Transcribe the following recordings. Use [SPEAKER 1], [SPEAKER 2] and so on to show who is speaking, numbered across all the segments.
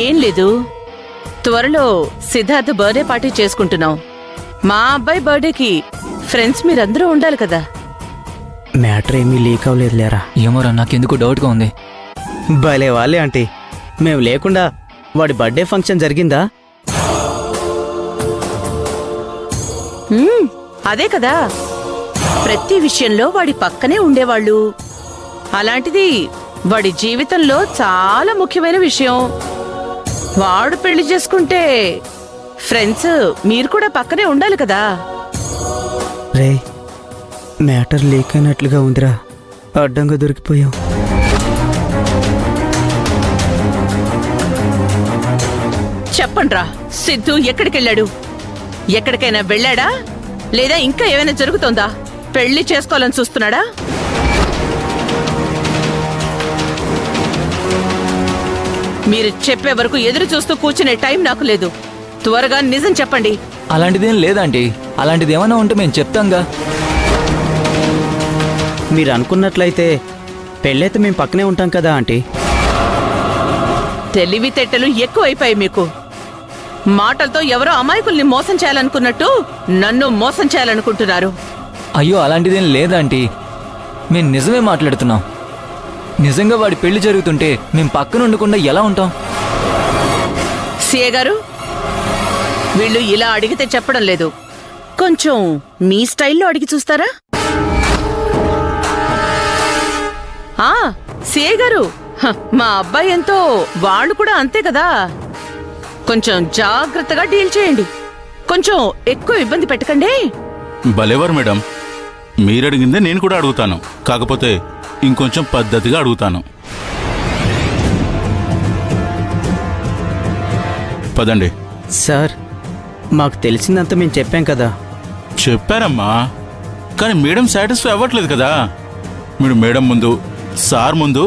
[SPEAKER 1] ఏం లేదు, త్వరలో సిద్ధార్థ్ బర్త్డే పార్టీ చేసుకుంటున్నాం. మా అబ్బాయి బర్త్డేకి ఫ్రెండ్స్ మీరందరూ ఉండాలి కదా.
[SPEAKER 2] మ్యాటర్ ఏమీ లీక్ అవ్వలేదు లేరా?
[SPEAKER 3] ఏమోరా, నాకెందుకు డౌట్గా ఉంది.
[SPEAKER 2] భలే వాళ్ళే ఆంటీ, మేము లేకుండా వాడి బర్త్డే ఫంక్షన్ జరిగిందా?
[SPEAKER 1] అదే కదా, ప్రతి విషయంలో వాడి పక్కనే ఉండేవాళ్ళు. అలాంటిది వాడి జీవితంలో చాలా ముఖ్యమైన విషయం. వాడు పెళ్లి చేసుకుంటే ఫ్రెండ్స్ మీరు కూడా పక్కనే ఉండాలి కదా.
[SPEAKER 2] రే, మ్యాటర్ లీక్ అయినట్లుగా ఉందిరా, అడ్డంగా దొరికిపోయాం.
[SPEAKER 1] చెప్పండ్రా, సిద్ధు ఎక్కడికెళ్ళాడు? ఎక్కడికైనా వెళ్ళాడా లేదా ఇంకా ఏమైనా జరుగుతోందా? పెళ్లి చేసుకోవాలని చూస్తున్నాడా? మీరు చెప్పే వరకు ఎదురు చూస్తూ కూర్చునే టైం నాకు లేదు. త్వరగా నిజం చెప్పండి.
[SPEAKER 3] అలాంటిదేం లేదంటీ, అలాంటిది ఏమైనా ఉంటే మేము చెప్తాంగా.
[SPEAKER 2] మీరు అనుకున్నట్లయితే పెళ్ళైతే మేము పక్కనే ఉంటాం కదా ఆంటీ.
[SPEAKER 1] తెలివితేటలు ఎక్కువైపోయాయి మీకు. మాటలతో ఎవరో అమాయకుల్ని మోసం చేయాలనుకున్నట్టు నన్ను మోసం చేయాలనుకుంటున్నారు.
[SPEAKER 3] అయ్యో, అలాంటిదేం లేదంటీ, మేము నిజమే మాట్లాడుతున్నాం. నిజంగా వాడి పెళ్లి జరుగుతుంటే మేము పక్కన ఉండకుండా ఎలా ఉంటాం?
[SPEAKER 1] సిఏ గారు, వీళ్ళు ఇలా అడిగితే చెప్పడం లేదు, కొంచెం మీ స్టైల్లో అడిగి చూస్తారా? సిఏ గారు, మా అబ్బాయి ఎంతో, వాళ్ళు కూడా అంతే కదా. కొంచెం జాగ్రత్తగా డీల్ చేయండి. కొంచెం ఎక్కువ ఇబ్బంది పెట్టకండి.
[SPEAKER 4] భలేవారు మేడం, మీరడిగిందే నేను కూడా అడుగుతాను, కాకపోతే ఇంకొంచెం పద్ధతిగా అడుగుతాను. పదండి.
[SPEAKER 2] సార్, మాకు తెలిసిందంతా మేము చెప్పాం కదా.
[SPEAKER 4] చెప్పారమ్మా, కానీ మేడం సాటిస్ఫై అవ్వట్లేదు కదా. మీరు మేడం ముందు, సార్ ముందు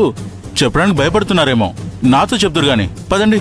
[SPEAKER 4] చెప్పడానికి భయపడుతున్నారేమో. నాతో చెప్తురు గాని పదండి.